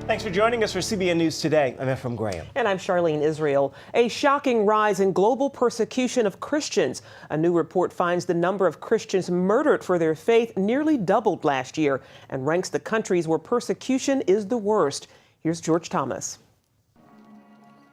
Thanks for joining us for CBN News Today. I'm Ephraim Graham. And I'm Charlene Israel. A shocking rise in global persecution of Christians. A new report finds the number of Christians murdered for their faith nearly doubled last year and ranks the countries where persecution is the worst. Here's George Thomas.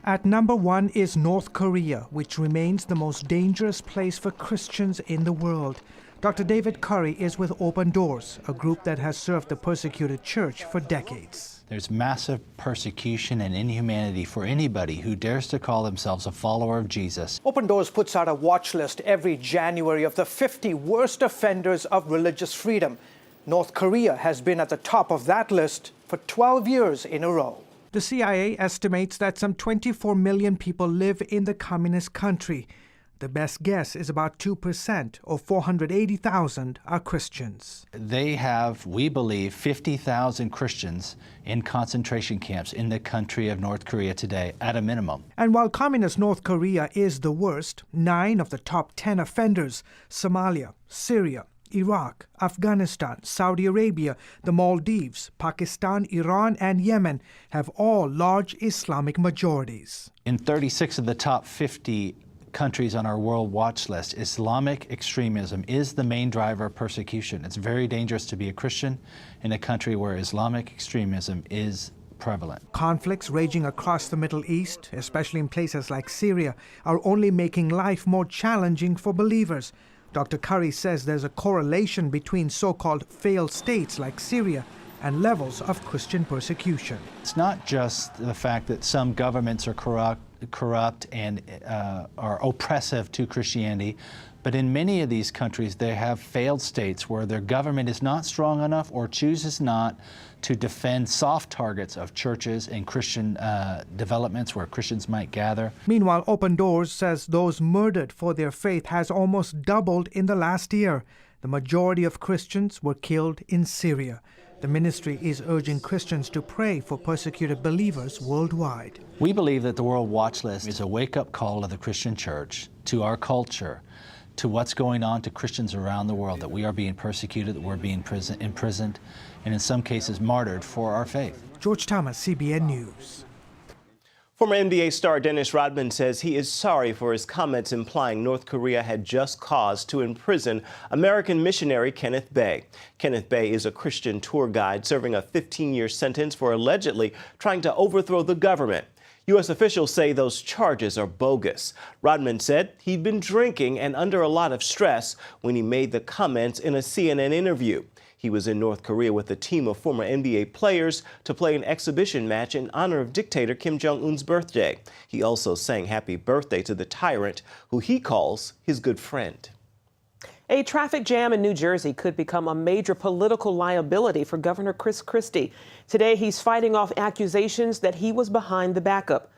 At number 1 is North Korea, which remains the most dangerous place for Christians in the world. Dr. David Curry is with Open Doors, a group that has served the persecuted church for decades. There's massive persecution and inhumanity for anybody who dares to call themselves a follower of Jesus. Open Doors puts out a watch list every January of the 50 worst offenders of religious freedom. North Korea has been at the top of that list for 12 years in a row. The CIA estimates that some 24 million people live in the communist country. The best guess is about 2%, or 480,000, are Christians. They have, we believe, 50,000 Christians in concentration camps in the country of North Korea today, at a minimum. And while communist North Korea is the worst, 9 of the top 10 offenders, Somalia, Syria, Iraq, Afghanistan, Saudi Arabia, the Maldives, Pakistan, Iran, and Yemen, have all large Islamic majorities. In 36 of the top 50 countries on our world watch list, Islamic extremism is the main driver of persecution. It's very dangerous to be a Christian in a country where Islamic extremism is prevalent. Conflicts raging across the Middle East, especially in places like Syria, are only making life more challenging for believers. Dr. Curry says there's a correlation between so-called failed states like Syria and levels of Christian persecution. It's not just the fact that some governments are corrupt and are oppressive to Christianity, but in many of these countries they have failed states where their government is not strong enough or chooses not to defend soft targets of churches and Christian developments where Christians might gather. Meanwhile, Open Doors says those murdered for their faith has almost doubled in the last year. The majority of Christians were killed in Syria. The ministry is urging Christians to pray for persecuted believers worldwide. We believe that the World Watch List is a wake-up call to the Christian church, to our culture, to what's going on to Christians around the world, that we are being persecuted, that we're being imprisoned, and in some cases martyred for our faith. George Thomas, CBN News. Former NBA star Dennis Rodman says he is sorry for his comments implying North Korea had just cause to imprison American missionary Kenneth Bae. Kenneth Bae is a Christian tour guide serving a 15-year sentence for allegedly trying to overthrow the government. U.S. officials say those charges are bogus. Rodman said he'd been drinking and under a lot of stress when he made the comments in a CNN interview. He was in North Korea with a team of former NBA players to play an exhibition match in honor of dictator Kim Jong-un's birthday. He also sang happy birthday to the tyrant, who he calls his good friend. A traffic jam in New Jersey could become a major political liability for Governor Christie. Today, he's fighting off accusations that he was behind the backup.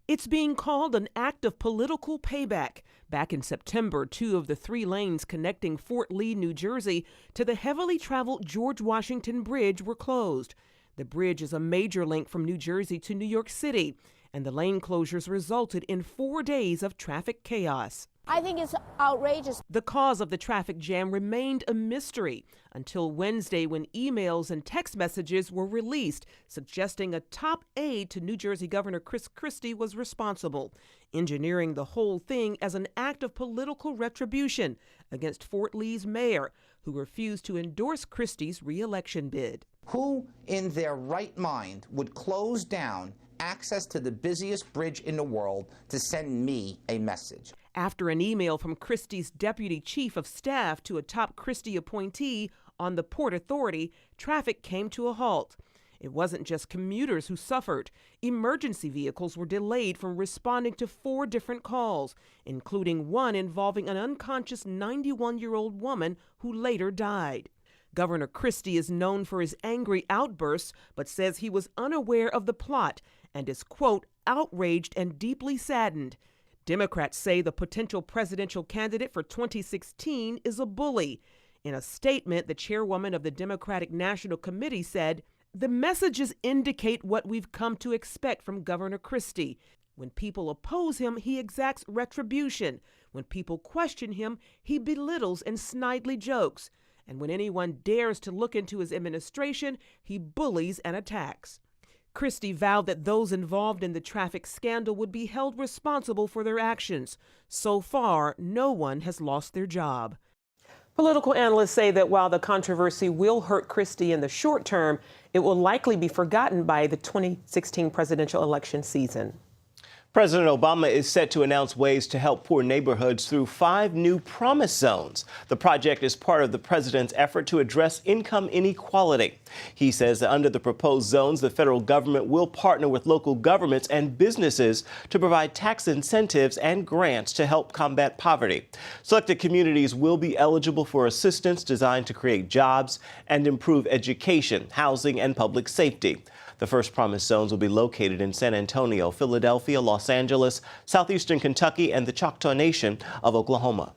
It's being called an act of political payback. Back in September, 2 of the 3 lanes connecting Fort Lee, New Jersey, to the heavily traveled George Washington Bridge were closed. The bridge is a major link from New Jersey to New York City, and the lane closures resulted in 4 days of traffic chaos. I think it's outrageous. The cause of the traffic jam remained a mystery until Wednesday, when emails and text messages were released suggesting a top aide to New Jersey Governor Christie was responsible, engineering the whole thing as an act of political retribution against Fort Lee's mayor, who refused to endorse Christie's re-election bid. Who in their right mind would close down access to the busiest bridge in the world to send me a message? After an email from Christie's deputy chief of staff to a top Christie appointee on the Port Authority, traffic came to a halt. It wasn't just commuters who suffered. Emergency vehicles were delayed from responding to 4 different calls, including one involving an unconscious 91-year-old woman who later died. Governor Christie is known for his angry outbursts, but says he was unaware of the plot and is, quote, outraged and deeply saddened. Democrats say the potential presidential candidate for 2016 is a bully. In a statement, the chairwoman of the Democratic National Committee said, "The messages indicate what we've come to expect from Governor Christie. When people oppose him, he exacts retribution. When people question him, he belittles and snidely jokes. And when anyone dares to look into his administration, he bullies and attacks." Christie vowed that those involved in the traffic scandal would be held responsible for their actions. So far, no one has lost their job. Political analysts say that while the controversy will hurt Christie in the short term, it will likely be forgotten by the 2016 presidential election season. President Obama is set to announce ways to help poor neighborhoods through 5 new promise zones. The project is part of the president's effort to address income inequality. He says that under the proposed zones, the federal government will partner with local governments and businesses to provide tax incentives and grants to help combat poverty. Selected communities will be eligible for assistance designed to create jobs and improve education, housing, and public safety. The first promise zones will be located in San Antonio, Philadelphia, Los Angeles, southeastern Kentucky, and the Choctaw Nation of Oklahoma.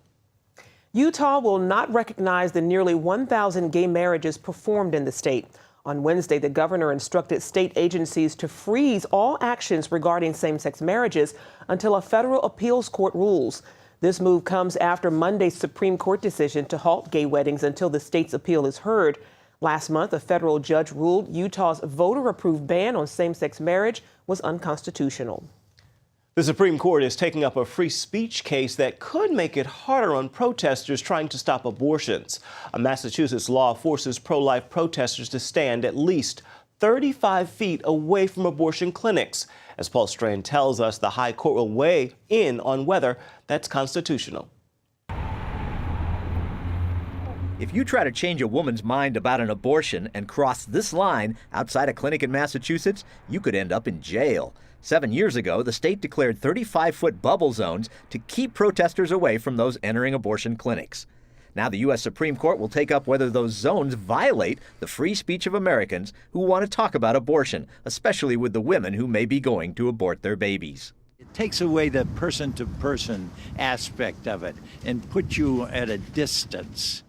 Utah will not recognize the nearly 1,000 gay marriages performed in the state. On Wednesday, the governor instructed state agencies to freeze all actions regarding same-sex marriages until a federal appeals court rules. This move comes after Monday's Supreme Court decision to halt gay weddings until the state's appeal is heard. Last month, a federal judge ruled Utah's voter-approved ban on same-sex marriage was unconstitutional. The Supreme Court is taking up a free speech case that could make it harder on protesters trying to stop abortions. A Massachusetts law forces pro-life protesters to stand at least 35 feet away from abortion clinics. As Paul Strand tells us, the High Court will weigh in on whether that's constitutional. If you try to change a woman's mind about an abortion and cross this line outside a clinic in Massachusetts, you could end up in jail. 7 years ago, the state declared 35-foot bubble zones to keep protesters away from those entering abortion clinics. Now the U.S. Supreme Court will take up whether those zones violate the free speech of Americans who want to talk about abortion, especially with the women who may be going to abort their babies. It takes away the person-to-person aspect of it and puts you at a distance.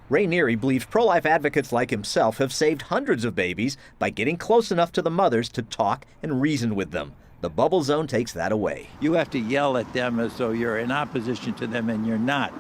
Ray Neary believes pro-life advocates like himself have saved hundreds of babies by getting close enough to the mothers to talk and reason with them. The bubble zone takes that away. You have to yell at them as though you're in opposition to them, and you're not.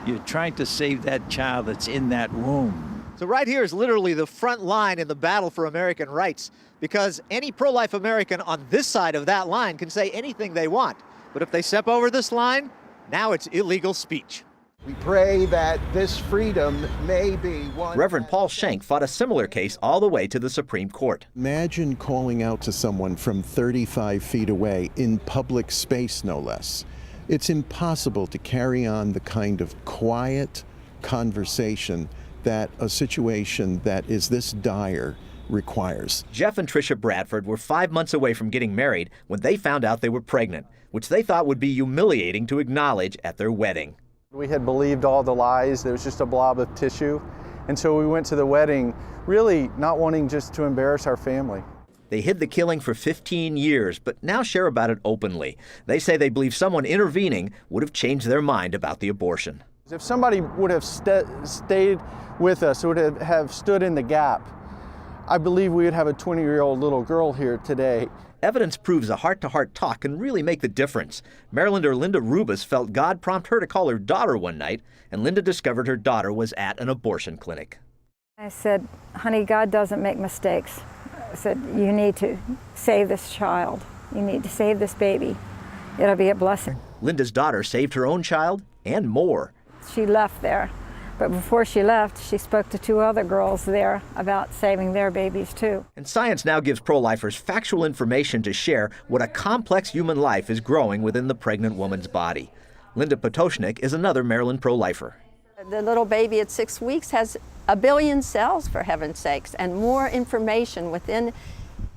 You're trying to save that child that's in that womb. So right here is literally the front line in the battle for American rights, because any pro-life American on this side of that line can say anything they want. But if they step over this line, now it's illegal speech. We pray that this freedom may be one. Reverend Paul Schenck fought a similar case all the way to the Supreme Court. Imagine calling out to someone from 35 feet away in public space, no less. It's impossible to carry on the kind of quiet conversation that a situation that is this dire requires. Jeff and Tricia Bradford were 5 months away from getting married when they found out they were pregnant, which they thought would be humiliating to acknowledge at their wedding. We had believed all the lies. There was just a blob of tissue. And so we went to the wedding really not wanting just to embarrass our family. They hid the killing for 15 years, but now share about it openly. They say they believe someone intervening would have changed their mind about the abortion. If somebody would have stayed with us, would have stood in the gap, I believe we would have a 20-year-old little girl here today. Evidence proves a heart-to-heart talk can really make the difference. Marylander Linda Rubus felt God prompt her to call her daughter one night, and Linda discovered her daughter was at an abortion clinic. I said, honey, God doesn't make mistakes. I said, you need to save this child. You need to save this baby. It'll be a blessing. Linda's daughter saved her own child and more. She left there. But before she left, she spoke to 2 other girls there about saving their babies, too. And science now gives pro-lifers factual information to share what a complex human life is growing within the pregnant woman's body. Linda Potoshnik is another Maryland pro-lifer. The little baby at 6 weeks has 1 billion cells, for heaven's sakes, and more information within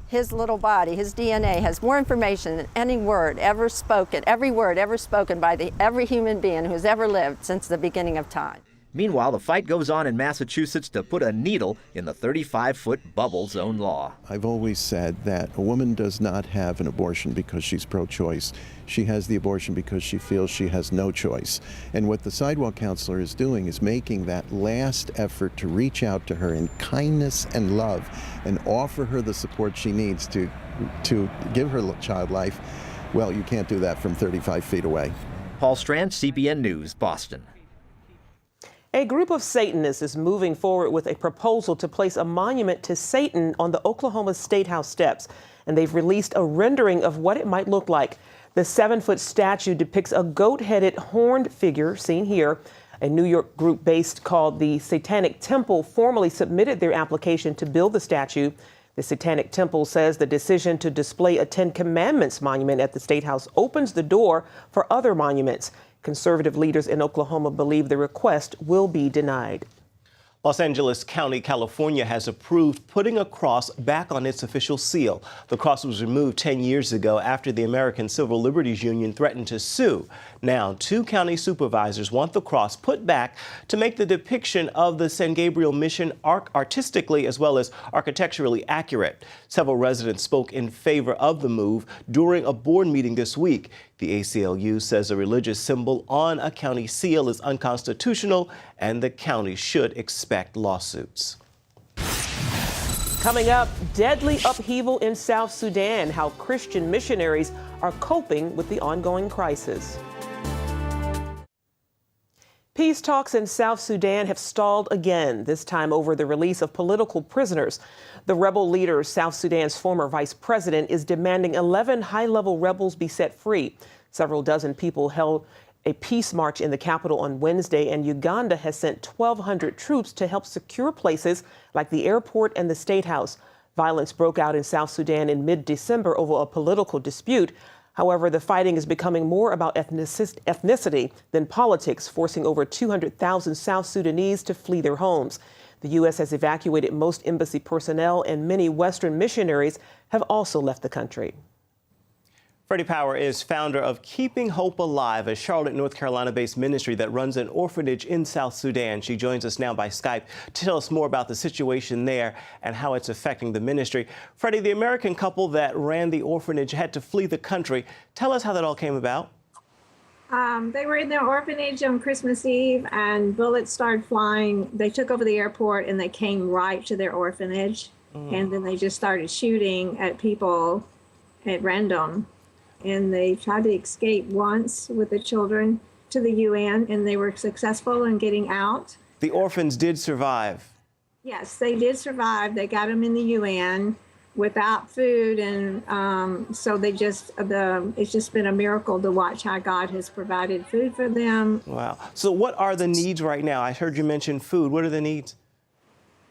his little body. His DNA has more information than any word ever spoken, every word ever spoken by every human being who's ever lived since the beginning of time. Meanwhile, the fight goes on in Massachusetts to put a needle in the 35-foot bubble zone law. I've always said that a woman does not have an abortion because she's pro-choice. She has the abortion because she feels she has no choice. And what the sidewalk counselor is doing is making that last effort to reach out to her in kindness and love and offer her the support she needs to give her child life. Well, you can't do that from 35 feet away. Paul Strand, CBN News, Boston. A group of Satanists is moving forward with a proposal to place a monument to Satan on the Oklahoma State House steps, and they've released a rendering of what it might look like. The 7-foot statue depicts a goat-headed horned figure, seen here. A New York group based called the Satanic Temple formally submitted their application to build the statue. The Satanic Temple says the decision to display a Ten Commandments monument at the State House opens the door for other monuments. Conservative leaders in Oklahoma believe the request will be denied. Los Angeles County, California has approved putting a cross back on its official seal. The cross was removed 10 years ago after the American Civil Liberties Union threatened to sue. Now, 2 county supervisors want the cross put back to make the depiction of the San Gabriel mission artistically as well as architecturally accurate. Several residents spoke in favor of the move during a board meeting this week. The ACLU says a religious symbol on a county seal is unconstitutional and the county should expect lawsuits. Coming up, deadly upheaval in South Sudan, how Christian missionaries are coping with the ongoing crisis. Peace talks in South Sudan have stalled again, this time over the release of political prisoners. The rebel leader, South Sudan's former vice president, is demanding 11 high-level rebels be set free. Several dozen people held a peace march in the capital on Wednesday, and Uganda has sent 1,200 troops to help secure places like the airport and the State House. Violence broke out in South Sudan in mid-December over a political dispute. However, the fighting is becoming more about ethnicity than politics, forcing over 200,000 South Sudanese to flee their homes. The U.S. has evacuated most embassy personnel, and many Western missionaries have also left the country. Freddie Power is founder of Keeping Hope Alive, a Charlotte, North Carolina-based ministry that runs an orphanage in South Sudan. She joins us now by Skype to tell us more about the situation there and how it's affecting the ministry. Freddie, the American couple that ran the orphanage had to flee the country. Tell us how that all came about. They were in their orphanage on Christmas Eve and bullets started flying. They took over the airport and they came right to their orphanage. And then they just started shooting at people at random. And they tried to escape once with the children to the UN, and they were successful in getting out. The orphans did survive. Yes, they did survive. They got them in the UN without food, and so it's just been a miracle to watch how God has provided food for them. Wow. So what are the needs right now? I heard you mention food. What are the needs?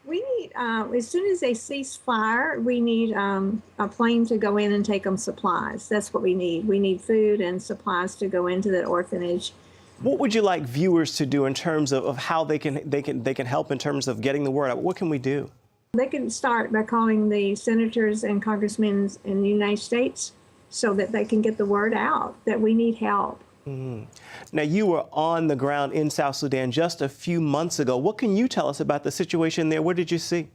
We need, as soon as they cease fire, we need a plane to go in and take them supplies. That's what we need. We need food and supplies to go into the orphanage. What would you like viewers to do in terms of how they can help in terms of getting the word out? What can we do? They can start by calling the senators and congressmen in the United States so that they can get the word out that we need help. Now, you were on the ground in South Sudan just a few months ago. What can you tell us about the situation there? What did you see?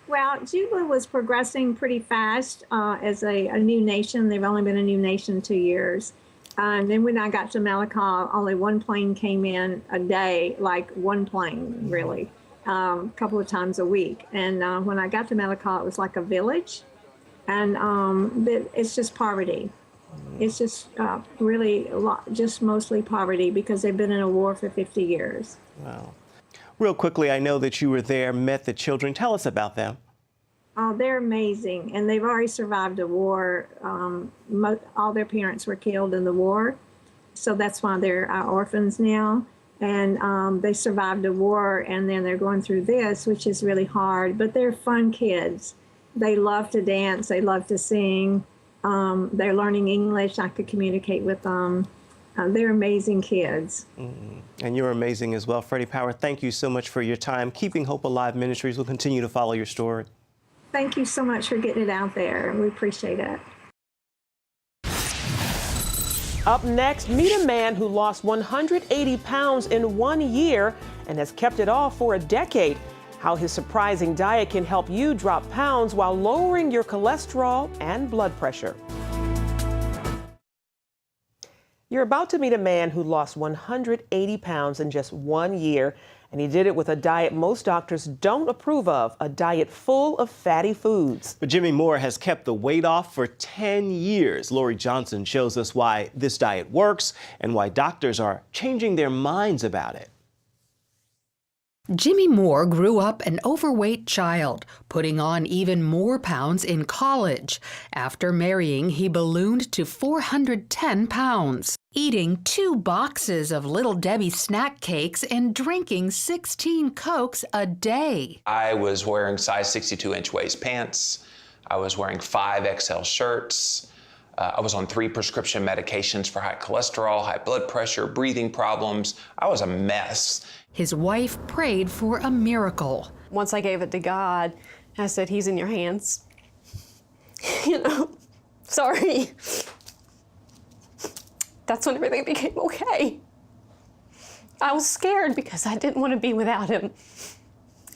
Well, Juba was progressing pretty fast as a new nation. They've only been a new nation 2 years. And then when I got to Malakal, only one plane came in a day, like one plane, really, a couple of times a week. And when I got to Malakal, it was like a village. And it's just poverty. It's just really just mostly poverty because they've been in a war for 50 years. Wow. Real quickly, I know that you were there, met the children. Tell us about them. Oh, they're amazing. And they've already survived a war. All their parents were killed in the war. So that's why they're orphans now. And they survived a war, and then they're going through this, which is really hard. But they're fun kids. They love to dance. They love to sing. They're learning English. I could communicate with them. They're amazing kids. And you're amazing as well. Freddie Power, thank you so much for your time. Keeping Hope Alive Ministries will continue to follow your story. Thank you so much for getting it out there. We appreciate it. Up next, meet a man who lost 180 pounds in 1 year and has kept it off for a decade. How his surprising diet can help you drop pounds while lowering your cholesterol and blood pressure. You're about to meet a man who lost 180 pounds in just 1 year, and he did it with a diet most doctors don't approve of, a diet full of fatty foods. But Jimmy Moore has kept the weight off for 10 years. Lori Johnson shows us why this diet works and why doctors are changing their minds about it. Jimmy Moore grew up an overweight child, putting on even more pounds in college. After marrying, he ballooned to 410 pounds, eating 2 boxes of Little Debbie snack cakes and drinking 16 Cokes a day. I was wearing size 62-inch waist pants. I was wearing 5 XL shirts. I was on 3 prescription medications for high cholesterol, high blood pressure, breathing problems. I was a mess. His wife prayed for a miracle. Once I gave it to God, I said, He's in your hands. Sorry. That's when everything became okay. I was scared because I didn't want to be without him.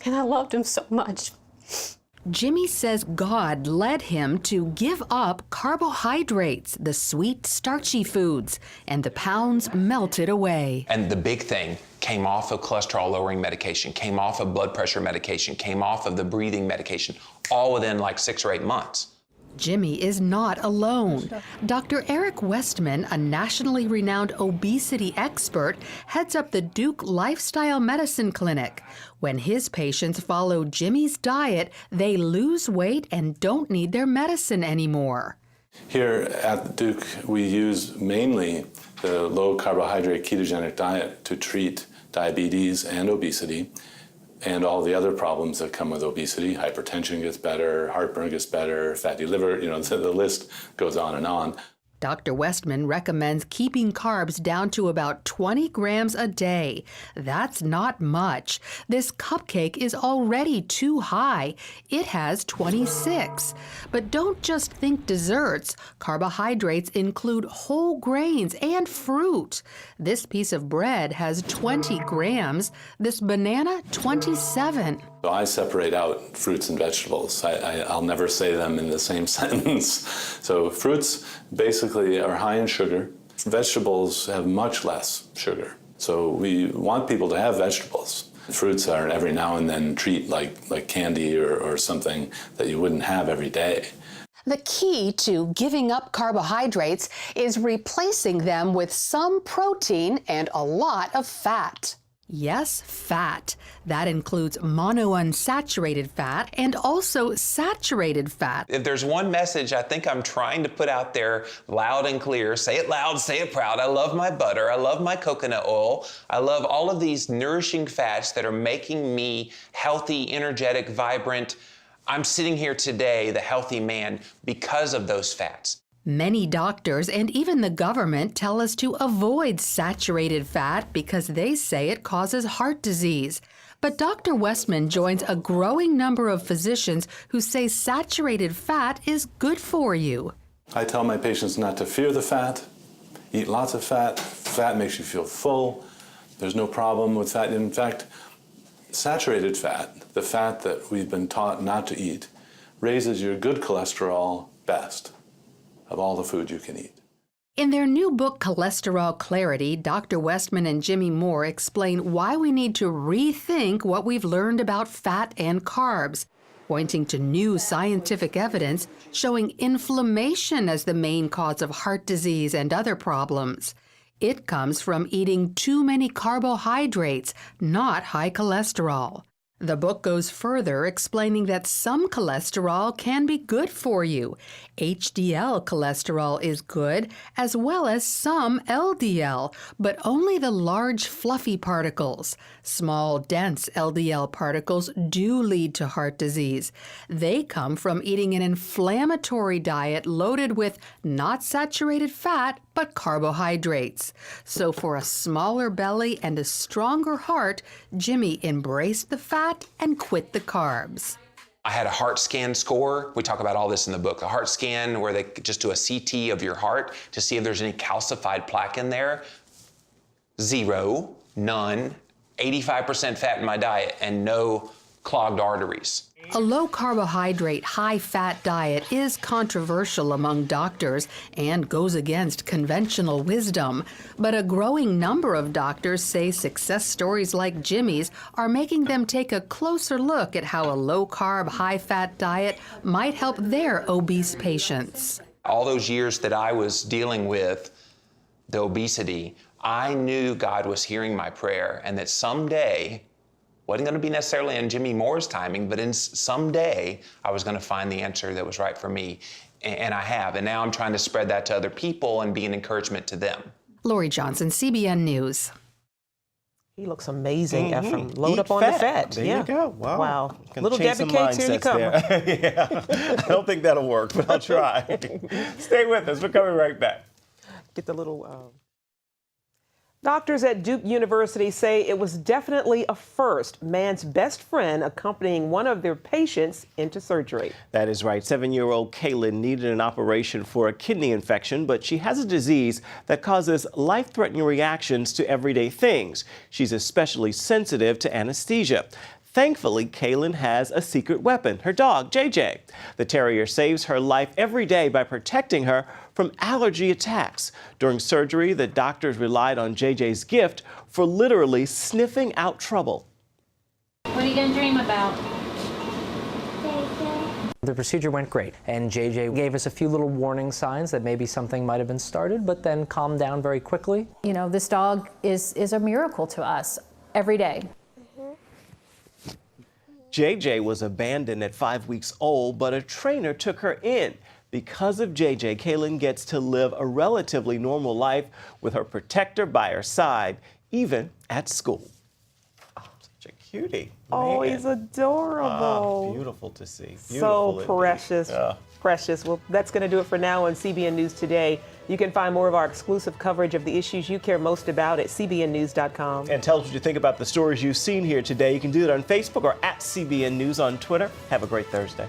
And I loved him so much. Jimmy says God led him to give up carbohydrates, the sweet, starchy foods, and the pounds melted away. And the big thing, came off of cholesterol-lowering medication, came off of blood pressure medication, came off of the breathing medication, all within like 6 or 8 months. Jimmy is not alone. Dr. Eric Westman, a nationally renowned obesity expert, heads up the Duke Lifestyle Medicine Clinic. When his patients follow Jimmy's diet, they lose weight and don't need their medicine anymore. Here at Duke, we use mainly the low-carbohydrate ketogenic diet to treat diabetes and obesity, and all the other problems that come with obesity. Hypertension gets better, heartburn gets better, fatty liver, the list goes on and on. Dr. Westman recommends keeping carbs down to about 20 grams a day. That's not much. This cupcake is already too high. It has 26. But don't just think desserts. Carbohydrates include whole grains and fruit. This piece of bread has 20 grams. This banana, 27. So I separate out fruits and vegetables. I'll never say them in the same sentence. So fruits basically are high in sugar. Vegetables have much less sugar. So we want people to have vegetables. Fruits are every now and then treat like candy or something that you wouldn't have every day. The key to giving up carbohydrates is replacing them with some protein and a lot of fat. Yes, fat. That includes monounsaturated fat and also saturated fat. If there's one message I think I'm trying to put out there loud and clear, say it loud, say it proud. I love my butter. I love my coconut oil. I love all of these nourishing fats that are making me healthy, energetic, vibrant. I'm sitting here today, the healthy man, because of those fats. Many doctors and even the government tell us to avoid saturated fat because they say it causes heart disease. But Dr. Westman joins a growing number of physicians who say saturated fat is good for you. I tell my patients not to fear the fat, eat lots of fat. Fat makes you feel full. There's no problem with fat. In fact, saturated fat, the fat that we've been taught not to eat, raises your good cholesterol best of all the food you can eat. In their new book, Cholesterol Clarity, Dr. Westman and Jimmy Moore explain why we need to rethink what we've learned about fat and carbs, pointing to new scientific evidence showing inflammation as the main cause of heart disease and other problems. It comes from eating too many carbohydrates, not high cholesterol. The book goes further, explaining that some cholesterol can be good for you. HDL cholesterol is good, as well as some LDL, but only the large, fluffy particles. Small, dense LDL particles do lead to heart disease. They come from eating an inflammatory diet loaded with not saturated fat, but carbohydrates. So for a smaller belly and a stronger heart, Jimmy embraced the fat and quit the carbs. I had a heart scan score. We talk about all this in the book. A heart scan where they just do a CT of your heart to see if there's any calcified plaque in there. 0, none, 85% fat in my diet, and no clogged arteries. A low-carbohydrate, high-fat diet is controversial among doctors and goes against conventional wisdom. But a growing number of doctors say success stories like Jimmy's are making them take a closer look at how a low-carb, high-fat diet might help their obese patients. All those years that I was dealing with the obesity, I knew God was hearing my prayer and that someday Wasn't going to be necessarily in Jimmy Moore's timing, but in someday I was going to find the answer that was right for me, and I have. And now I'm trying to spread that to other people and be an encouragement to them. Lori Johnson, CBN News. He looks amazing, Ephraim. Load Eat up on fat. the fat. There yeah. you go. Wow. Little change Debbie some cakes, here you mindsets come. there. Yeah. I don't think that'll work, but I'll try. Stay with us. We're coming right back. Get the little... Doctors at Duke University say it was definitely a first, man's best friend accompanying one of their patients into surgery. That is right. 7-year-old Kaylin needed an operation for a kidney infection, but she has a disease that causes life-threatening reactions to everyday things. She's especially sensitive to anesthesia. Thankfully, Kaylin has a secret weapon, her dog, JJ. The terrier saves her life every day by protecting her from allergy attacks. During surgery, the doctors relied on JJ's gift for literally sniffing out trouble. What are you going to dream about? The procedure went great, and JJ gave us a few little warning signs that maybe something might have been started, but then calmed down very quickly. You know, this dog is a miracle to us every day. JJ was abandoned at 5 weeks old, but a trainer took her in. Because of JJ, Kaylin gets to live a relatively normal life with her protector by her side, even at school. Oh, such a cutie. Oh, Man. he's adorable. Oh, beautiful to see. So Beautiful precious. Yeah. Precious. Well, that's going to do it for now on CBN News Today. You can find more of our exclusive coverage of the issues you care most about at cbnnews.com. And tell us what you think about the stories you've seen here today. You can do it on Facebook or at CBN News on Twitter. Have a great Thursday.